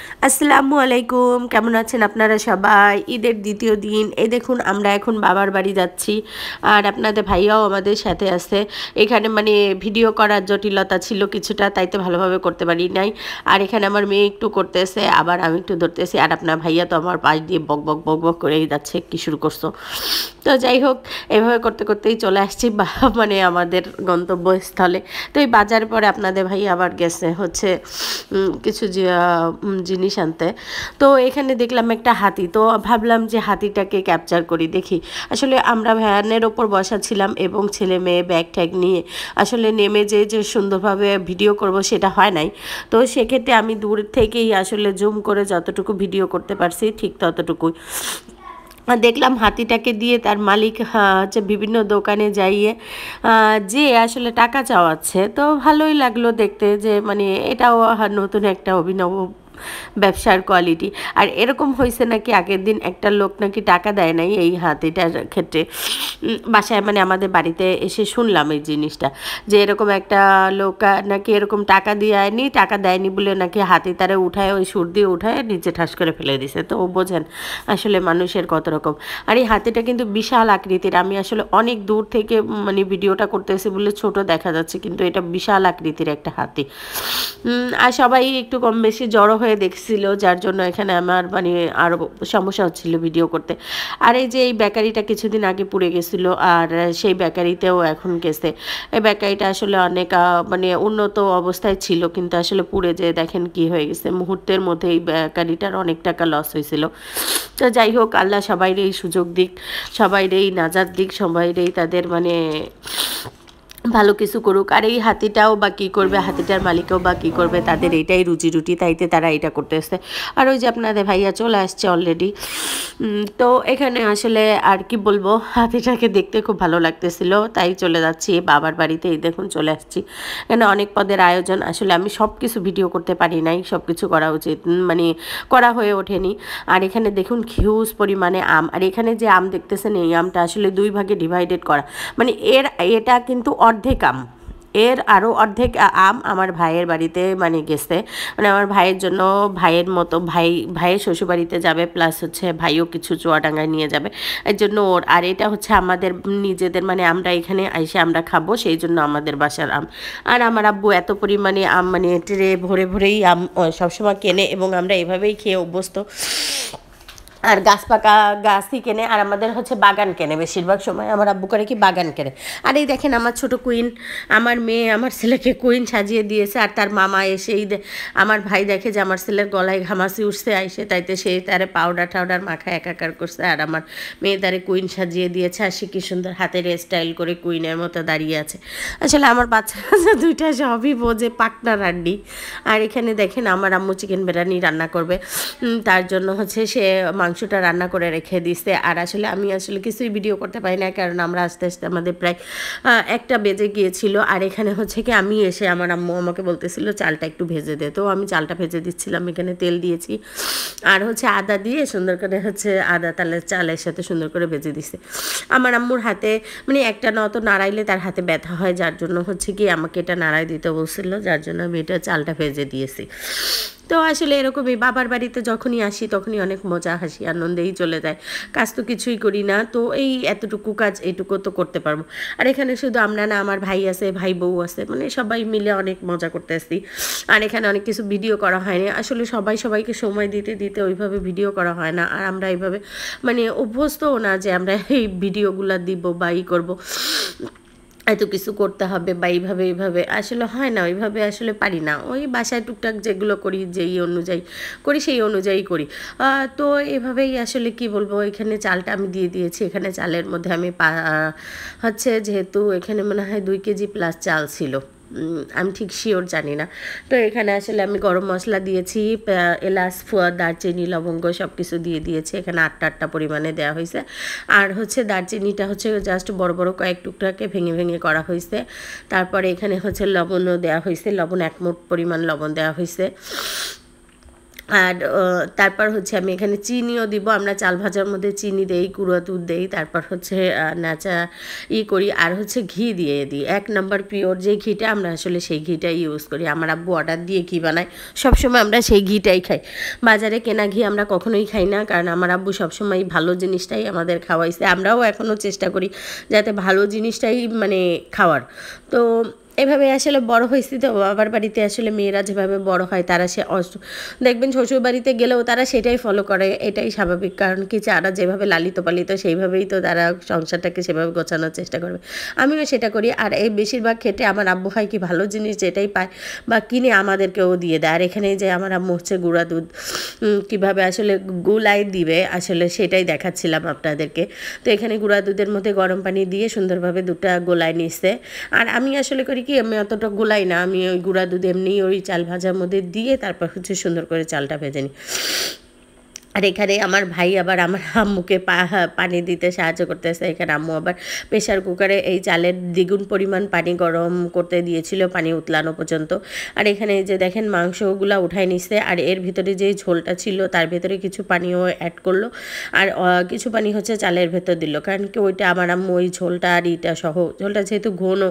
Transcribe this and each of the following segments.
আসসালামু আলাইকুম, কেমন আছেন আপনারা সবাই? ঈদের দ্বিতীয় দিন। এই দেখুন আমরা এখন বাবার বাড়ি যাচ্ছি, আর আপনাদের ভাইয়াও আমাদের সাথে আছে। এখানে মানে ভিডিও করার জটিলতা ছিল কিছুটা, তাই তো ভালোভাবে করতে পারি নাই। আর এখানে আমার মেয়ে একটু করতেছে, আবার আমি একটু ধরতেছি, আর আপনার ভাইয়া তো আমার পাশ দিয়ে বক বক বক বক করেই যাচ্ছে, কি শুরু করছো। তো যাই হোক, এভাবে করতে করতেই চলে আসছি মানে আমাদের গন্তব্যস্থলে। তো এই বাজার পরে আপনাদের ভাই আবার গেছে হচ্ছে কিছু জিনিস আনতে। তো এখানে দেখলাম একটা হাতি, তো ভাবলাম যে হাতিটাকে ক্যাপচার করি, দেখি। আসলে আমরা ভ্যানের ওপর বসা ছিলাম এবং ছেলে মেয়ে ব্যাগ ট্যাগ নিয়ে আসলে নেমে যে সুন্দরভাবে ভিডিও করব সেটা হয় নাই। তো সেক্ষেত্রে আমি দূর থেকেই আসলে জুম করে যতটুকু ভিডিও করতে পারছি ঠিক ততটুকুই। দেখলাম হাতিটাকে দিয়ে তার মালিক হচ্ছে বিভিন্ন দোকানে যাইয়ে যে আসলে টাকা চাওয়াচ্ছে। তো ভালোই লাগলো দেখতে, যে মানে এটাও নতুন একটা অভিনব ব্যবসার কোয়ালিটি। আর এরকম হয়েছে নাকি আগের দিন একটা লোক নাকি টাকা দেয় নাই এই হাতিটার ক্ষেত্রে। বাসায় মানে আমাদের বাড়িতে এসে শুনলাম এই জিনিসটা, যে এরকম একটা লোক নাকি এরকম টাকা দেয়নি, টাকা দেয়নি বলে নাকি হাতি তারে উঠায়, ওই সুর দিয়ে উঠায় নিচে ঠাস করে ফেলে দিছে। তো বোঝেন আসলে মানুষের কত রকম। আর এই হাতিটা কিন্তু বিশাল আকৃতির। আমি আসলে অনেক দূর থেকে মানে ভিডিওটা করতেছি বলে ছোট দেখা যাচ্ছে, কিন্তু এটা বিশাল আকৃতির একটা হাতি। আর সবাই একটু কম বেশি জড়ো হয়ে দেখছিল, যার জন্য এখানে আমার মানে আরও সমস্যা হচ্ছিল ভিডিও করতে। আর এই যে এই বেকারিটা কিছুদিন আগে পুড়ে গেছিল, আর সেই বেকারিতেও এখন গেছে। এই বেকারিটা আসলে অনেক মানে উন্নত অবস্থায় ছিল, কিন্তু আসলে পুড়ে যেয়ে দেখেন কি হয়ে গেছে। মুহূর্তের মধ্যে এই বেকারিটার অনেক টাকা লস হয়েছিল। তো যাই হোক, আল্লাহ সবাইরেই সুযোগ দিক, সবাইরেই নাজাত দিক, সবাইরেই তাদের মানে ভালো কিছু করুক। আর এই হাতিটাও বা কী করবে, হাতিটার মালিকও বা কী করবে, তাদের এইটাই রুজি রুটি, তাইতে তারা এটা করতেছে। আর ওই যে আপনাদের ভাইয়া চলে আসছে অলরেডি। তো এখানে আসলে আর কি বলবো, হাতিটাকে দেখতে খুব ভালো লাগতেছিল, তাই চলে যাচ্ছি বাবার বাড়িতে। এই দেখুন চলে আসছি। এখানে অনেক পদের আয়োজন, আসলে আমি সব কিছু ভিডিও করতে পারি নাই, সব কিছু করা উচিত মানে করা হয়ে ওঠেনি। আর এখানে দেখুন হিউজ পরিমাণে আম, আর এখানে যে আম দেখতেছেন এই আমটা আসলে দুই ভাগে ডিভাইডেড করা, মানে এটা কিন্তু অর্ধেক আম, এর আরও অর্ধেক আম আমার ভাইয়ের বাড়িতে মানে গেছে, মানে আমার ভাইয়ের জন্য, ভাইয়ের মতো ভাইয়ের শ্বশুরবাড়িতে যাবে, প্লাস হচ্ছে ভাইও কিছু চুয়াডাঙ্গায় নিয়ে যাবে, এর জন্য ওর। আর এটা হচ্ছে আমাদের নিজেদের, মানে আমরা এখানে এসে আমরা খাবো, সেই জন্য আমাদের বাসার আম। আর আমার আব্বু এত পরিমাণে আম মানে ট্রে ভরে ভরেই আম সবসময় কেনে, এবং আমরা এভাবেই খেয়ে অভ্যস্ত। আর গাছ পাকা গাছই কেনে, আর আমাদের হচ্ছে বাগান কেনে, বেশিরভাগ সময় আমার আব্বু করে কি বাগান কেনে। আর এই দেখেন আমার ছোট কুইন, আমার মেয়ে আমার ছেলেকে কুইন সাজিয়ে দিয়েছে। আর তার মামা এসেই আমার ভাই দেখে যে আমার ছেলের গলায় ঘামাসি উঠছে আইসে, তাইতে সেই তারে পাউডার টাউডার মাখা একাকার করছে, আর আমার মেয়ে তারে কুইন সাজিয়ে দিয়েছে। আর সে কি সুন্দর হাতের স্টাইল করে কুইনের মতো দাঁড়িয়ে আছে। আসলে আমার বাচ্চা দুইটা সবই বোঝে, পাকনা রান্নি। আর এখানে দেখেন আমার আম্মু চিকেন বিরিয়ানি রান্না করবে, তার জন্য হচ্ছে সে মাংসটা রান্না করে রেখে দিছে। আর আসলে আমি আসলে কিছুই ভিডিও করতে পারি না, কারণ আমরা আস্তে আস্তে আমাদের প্রায় 1টা বেজে গিয়েছিল। আর এখানে হচ্ছে কি আমি এসে আমার আম্মু আমাকে বলতেছিল চালটা একটু ভেজে দে, তো আমি চালটা ভেজে দিচ্ছিলাম, এখানে তেল দিয়েছি, আর হচ্ছে আদা দিয়ে সুন্দর করে হচ্ছে আদা তালের চালের সাথে সুন্দর করে ভেজে দিছে। আমার আম্মুর হাতে মানে একটা নত নাড়াইলে তার হাতে ব্যথা হয়, যার জন্য হচ্ছে কি আমাকে এটা নাড়াই দিতে বলছিল, যার জন্য আমি এটা চালটা ভেজে দিয়েছি। তো আসলে এরকমই বাবার বাড়িতে যখনই আসি তখনই অনেক মজা হাসি আনন্দেই চলে যায়। কাজ তো কিছুই করি না, তো এই এতটুকু কাজ এইটুকু তো করতে পারবো। আর এখানে শুধু আমরা না, আমার ভাই আছে, ভাই বউ আছে, মানে সবাই মিলে অনেক মজা করতে আসছি। আর এখানে অনেক কিছু ভিডিও করা হয়নি, আসলে সবাই সবাইকে সময় দিতে দিতে ওইভাবে ভিডিও করা হয় না। আর আমরা এইভাবে মানে অভ্যস্তও না যে আমরা এই ভিডিওগুলো দিব বা ই করবো, এত কিছু করতে হবে বা এইভাবে আসলে হয় না, ওইভাবে আসলে পারি না। ওই বাসায় টুকটাক যেগুলো করি, যেই অনুযায়ী করি সেই অনুযায়ী করি। তো এভাবেই আসলে কি বলবো, এখানে চালটা আমি দিয়ে দিয়েছি। এখানে চালের মধ্যে আমি হচ্ছে যেহেতু এখানে মনে হয় 2 কেজি প্লাস চাল ছিল, আমি ঠিক শিওর জানি না। তো এখানে আসলে আমি গরম মশলা দিয়েছি, এলাচ, দারচিনি, লবঙ্গ সব কিছু দিয়ে দিয়েছি। এখানে 8টা পরিমাণে দেওয়া হয়েছে। আর হচ্ছে দারচিনিটা হচ্ছে জাস্ট বড় বড় কয়েক টুকটাকে ভেঙে ভেঙে করা হয়েছে। তারপরে এখানে হচ্ছে লবণও দেওয়া হয়েছে, লবণ 1 মুঠ পরিমাণ লবণ দেওয়া হয়েছে। আর তারপর হচ্ছে আমি এখানে চিনিও দিব, আমরা চাল ভাজার মধ্যে চিনি দেই, গুঁড়ো দুধ দেই, তারপর হচ্ছে নাচা করি, আর হচ্ছে ঘি দিয়ে দিই, 1 নম্বর পিওর যে ঘিটা আমরা আসলে সেই ঘিটাই ইউজ করি। আমার আব্বু অর্ডার দিয়ে ঘি বানায়, সবসময় আমরা সেই ঘিটাই খাই, বাজারে কেনা ঘি আমরা কখনোই খাই না, কারণ আমার আব্বু সবসময় ভালো জিনিসটাই আমাদের খাওয়াইছে, আমরাও এখনও চেষ্টা করি যাতে ভালো জিনিসটাই মানে খাওয়ার। তো এভাবে আসলে বড় হয়েছি, তো বাবার বাড়িতে আসলে মেয়েরা যেভাবে বড় হয় তারা দেখবেন শ্বশুর বাড়িতে গেলেও তারা সেটাই ফলো করে, এটাই স্বাভাবিক, কারণ কি যারা যেভাবে লালিত পালিত সেইভাবেই তো তারা সংসারটাকে সেভাবে গোছানোর চেষ্টা করবে, আমিও সেটা করি। আর এই বেশিরভাগ ক্ষেত্রে আমার আব্বু হয় কি ভালো জিনিস যেটাই পায় বা কিনে আমাদেরকেও দিয়ে দেয়। আর এখানে যে আমার আম্মু হচ্ছে গুঁড়া দুধ কীভাবে আসলে গুলাই দিবে আসলে সেটাই দেখাচ্ছিলাম আপনাদেরকে। তো এখানে গুঁড়া দুধের মধ্যে গরম পানি দিয়ে সুন্দরভাবে দুধটা গোলায় নিচ্ছে। আর আমি আসলে করি কি, আমি অতটা গোলাই না, আমি ওই গুঁড়া দুধ এমনি ওই চাল ভাজার মধ্যে দিয়ে তারপর হচ্ছে সুন্দর করে চালটা ভেজে নিই। আর এখানে আমার ভাই আবার আমার আম্মুকে পানি দিতে সাহায্য করতেছে। এখানে আম্মু আবার প্রেশার কুকারে এই চালের দ্বিগুণ পরিমাণ পানি গরম করতে দিয়েছিল, পানি উতলানো পর্যন্ত। আর এখানে যে দেখেন মাংসগুলো উঠায় নিচ্ছে, আর এর ভিতরে যে ঝোলটা ছিল তার ভেতরে কিছু পানিও অ্যাড করলো, আর কিছু পানি হচ্ছে চালের ভেতর দিল, কারণ কি ওইটা আমার আম্মু ওই ঝোলটা আর ইটা সহ, ঝোলটা যেহেতু ঘন,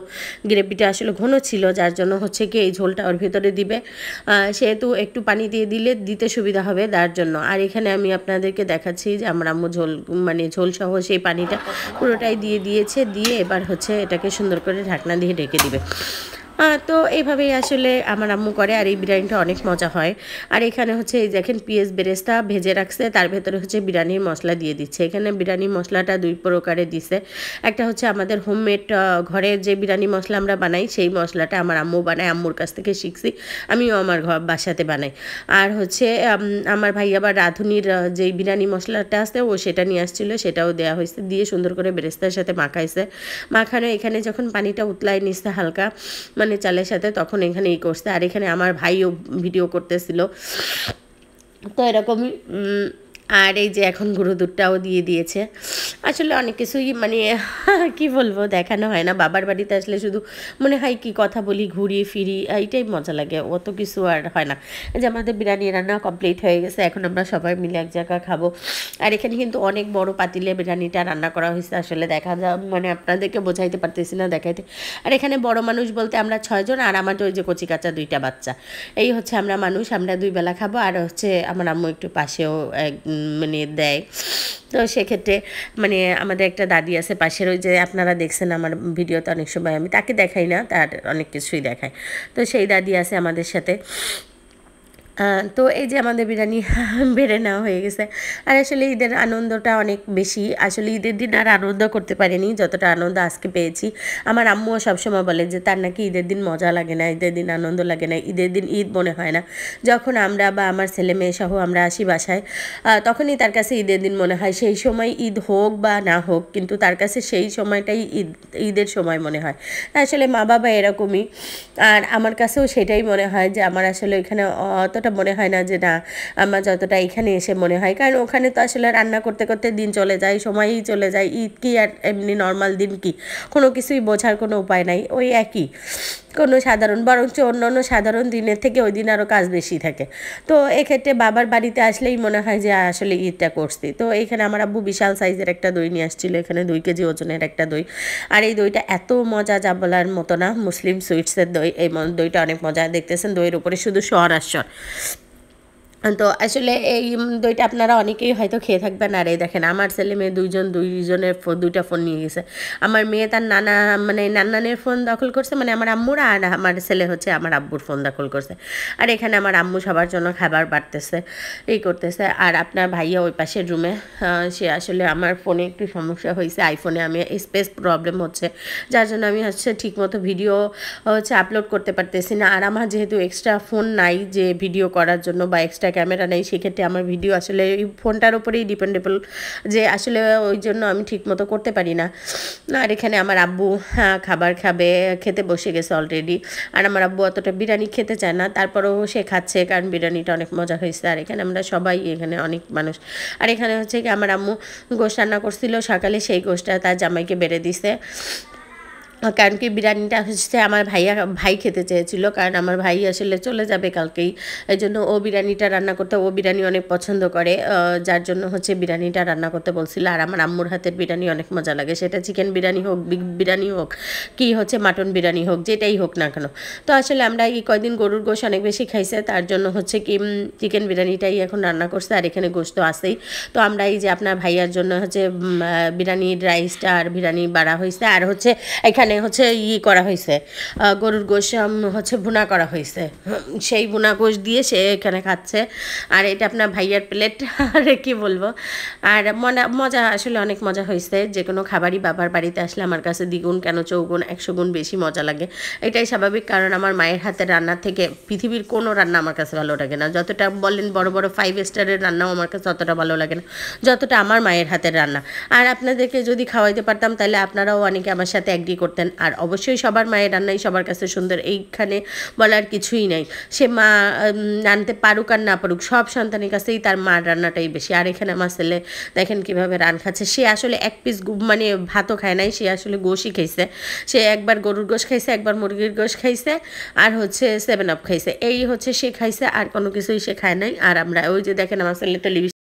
গ্রেভিটা আসলে ঘন ছিল, যার জন্য হচ্ছে কি এই ঝোলটা ওর ভিতরে দিবে, সেহেতু একটু পানি দিয়ে দিতে সুবিধা হবে তার জন্য। আর এখানে আমি আপনাদেরকে দেখাচ্ছি যে আমার আম্মু ঝোল সহ সেই পানিটা পুরোটাই দিয়ে দিয়েছে, দিয়ে এবার হচ্ছে এটাকে সুন্দর করে ঢাকনা দিয়ে ঢেকে দিবে। তো এইভাবেই আসলে আমার আম্মু করে, আর এই বিরিয়ানিটা অনেক মজা হয়। আর এখানে হচ্ছে এই দেখেন পেঁয়াজ বেরেস্তা ভেজে রাখছে, তার ভেতরে হচ্ছে বিরিয়ানির মশলা দিয়ে দিচ্ছে। এখানে বিরিয়ানি মশলাটা 2 প্রকারে দিছে, একটা হচ্ছে আমাদের হোমমেড ঘরে যে বিরিয়ানি মশলা আমরা বানাই সেই মশলাটা আমার আম্মু বানায়, আম্মুর কাছ থেকে শিখছি, আমিও আমার বাসাতে বানাই। আর হচ্ছে আমার ভাই আবার রাঁধুনির যেই বিরিয়ানি মশলাটা আছে ও সেটা নিয়ে আসছিলো, সেটাও দেওয়া হয়েছে, দিয়ে সুন্দর করে বেরেস্তার সাথে মাখাইছে। মাখানো এখানে যখন পানিটা উতলাই নিচ্ছে হালকা মানে চালের সাথে, তখন এখানে করছে। আর এখানে আমার ভাইও ভিডিও করতেছিল, তো এরকমই। আর এই যে এখন গুঁড়ো দুধটাও দিয়ে দিয়েছে। আসলে অনেক কিছুই মানে কি বলবো, দেখানো হয় না। বাবার বাড়িতে আসলে শুধু মনে হয় কি কথা বলি, ঘুরি ফিরি, এইটাই মজা লাগে, অত কিছু আর হয় না। যে আমাদের বিরিয়ানি রান্না কমপ্লিট হয়ে গেছে, এখন আমরা সবাই মিলে এক জায়গায় খাবো। আর এখানে কিন্তু অনেক বড় পাতিলে বিরিয়ানিটা রান্না করা হয়েছে, আসলে দেখা মানে আপনাদেরকে বোঝাইতে পারতেছি না দেখাইতে। আর এখানে বড় মানুষ বলতে আমরা 6 জন, আর আমার ওই যে কচি কাঁচা 2টা বাচ্চা, এই হচ্ছে আমরা মানুষ, আমরা 2 বেলা খাবো। আর হচ্ছে আমার আম্মু একটু পাশেও মানে দেয়। তো সেক্ষেত্রে মানে আমাদের একটা দাদি আছে পাশের, ওই যে আপনারা দেখছেন আমার ভিডিওতে অনেক সময় আমি তাকে দেখাই না, তার অনেক কিছুই দেখায়, তো সেই দাদি আছে আমাদের সাথে। তো এই যে আমাদের বিরিয়ানি বেড়ে নেওয়া হয়ে গেছে। আর আসলে ঈদের আনন্দটা অনেক বেশি, আসলে ঈদের দিন আর আনন্দ করতে পারিনি যতটা আনন্দ আজকে পেয়েছি। আমার আম্মুও সবসময় বলে যে তার নাকি ঈদের দিন মজা লাগে না, ঈদের দিন আনন্দ লাগে না, ঈদের দিন ঈদ মনে হয় না। যখন আমরা বা আমার ছেলে মেয়ে সহ আমরা আসি বাসায়, তখনই তার কাছে ঈদের দিন মনে হয়। সেই সময় ঈদ হোক বা না হোক, কিন্তু তার কাছে সেই সময়টাই ঈদের সময় মনে হয়। আসলে মা বাবা এরকমই, আর আমার কাছেও সেটাই মনে হয় যে আমার আসলে এখানে অতটা মনে হয় না যে না আমার যতটা এখানে এসে মনে হয়, কারণ ওখানে তো আসলে রান্না করতে করতে দিন চলে যায়, সময়ই চলে যায়। ঈদ কি আর এমনি নর্মাল দিন কি, কোনো কিছুই বোঝার কোনো উপায় নাই, ওই একই কোনো সাধারণ, বরঞ্চ অন্য অন্য সাধারণ দিনের থেকে ওই দিন আরও কাজ বেশি থাকে। তো এক্ষেত্রে বাবার বাড়িতে আসলেই মনে হয় যে আসলে ঈদটা করছি। তো এখানে আমার আব্বু বিশাল সাইজের একটা দই নিয়ে আসছিল, এখানে 2 কেজি ওজনের একটা দই। আর এই দইটা এত মজা যা বলার মতো না, মুসলিম সুইটসের দই, এই দইটা অনেক মজা। দেখতেছেন দইয়ের উপরে শুধু সর আর সর। তো আসলে এই দইটা আপনারা অনেকেই হয়তো খেয়ে থাকবেন। আর এই দেখেন আমার ছেলে মেয়ে দুইজনের 2টা ফোন নিয়ে গেছে। আমার মেয়ে তার নানানের ফোন দখল করছে, মানে আমার আম্মুর, আর আমার ছেলে হচ্ছে আমার আব্বুর ফোন দখল করছে। আর এখানে আমার আম্মু সবার জন্য খাবার বাড়তেছে, এই করতেছে। আর আপনার ভাইয়া ওই পাশের রুমে, সে আসলে আমার ফোনে একটু সমস্যা হয়েছে, আইফোনে আমি স্পেস প্রবলেম হচ্ছে, যার জন্য আমি হচ্ছে ঠিকমতো ভিডিও হচ্ছে আপলোড করতে পারতেছি না। আর আমার যেহেতু এক্সট্রা ফোন নাই যে ভিডিও করার জন্য, বা এক্সট্রা ক্যামেরা নেই, সেক্ষেত্রে আমার ভিডিও আসলে এই ফোনটার উপরেই ডিপেন্ডেবল, যে আসলে ওই জন্য আমি ঠিকমতো করতে পারি না। আর এখানে আমার আব্বু খাবার খেতে বসে গেছে অলরেডি। আর আমার আব্বু অতটা বিরিয়ানি খেতে চায় না, তারপরেও সে খাচ্ছে, কারণ বিরিয়ানিটা অনেক মজা হয়েছে। আর এখানে আমরা সবাই, এখানে অনেক মানুষ। আর এখানে হচ্ছে কি আমার আম্মু গোশত রান্না করছিল সকালে, সেই গোশতটা তার জামাইকে বেড়ে দিছে। কারণ কি বিরিয়ানিটা হচ্ছে আমার ভাই খেতে চেয়েছিল, কারণ আমার ভাই আসলে চলে যাবে কালকেই, এই জন্য ও বিরিয়ানিটা রান্না করতে, ও বিরিয়ানি অনেক পছন্দ করে, যার জন্য হচ্ছে বিরিয়ানিটা রান্না করতে বলছিল। আর আমার আম্মুর হাতের বিরিয়ানি অনেক মজা লাগে, সেটা চিকেন বিরিয়ানি হোক, বিগ বিরিয়ানি হোক, কি হচ্ছে মাটন বিরিয়ানি হোক, যেটাই হোক না কেন। তো আসলে আমরা এই কয়দিন গরুর গোশ অনেক বেশি খাইছে, তার জন্য হচ্ছে কি চিকেন বিরিয়ানিটাই এখন রান্না করছে, আর এখানে গোশ তো আছেই। তো আমরা এই যে আপনার ভাইয়ার জন্য হচ্ছে বিরিয়ানির রাইসটা আর বিরিয়ানি বাড়া হয়েছে, আর হচ্ছে এখানে হচ্ছে করা হয়েছে, গরুর গোশ হচ্ছে ভুনা করা হয়েছে, সেই ভুনা গোশ দিয়ে সে এখানে খাচ্ছে। আর এটা আপনার ভাইয়ার প্লেট, আর কি বলবো। আর মজা আসলে অনেক মজা হয়েছে, যে কোনো খাবারই বাবার বাড়িতে আসলে আমার কাছে দ্বিগুণ কেন চৌগুণ 100 গুণ বেশি মজা লাগে। এটাই স্বাভাবিক, কারণ আমার মায়ের হাতের রান্নার থেকে পৃথিবীর কোনো রান্না আমার কাছে ভালো লাগে না। যতটা বলেন বড় বড় 5 স্টারের রান্নাও আমার কাছে অতটা ভালো লাগে না যতটা আমার মায়ের হাতের রান্না। আর আপনাদেরকে যদি খাওয়াইতে পারতাম তাহলে আপনারাও অনেকে আমার সাথে অ্যাগ্রি করতেন। আর অবশ্যই সবার মায়ের রান্নাই সবার কাছে সুন্দর, এইখানে বলার কিছুই নাই। সে মা রাঁধতে পারুক আর না পারুক, সব সন্তানের কাছেই তার মার রান্নাটাই বেশি। আর এখানে আমার ছেলে দেখেন কীভাবে রান খাচ্ছে, সে আসলে এক পিস মানে ভাতও খায় নাই, সে আসলে গোশই খাইছে। সে একবার গরুর গোশ খাইছে, একবার মুরগির গোশ খাইছে, আর হচ্ছে 7 আপ খাইছে, এই হচ্ছে সে খাইছে, আর কোনো কিছুই সে খায় নাই। আর আমরা ওই যে দেখেন আমার ছেলে তো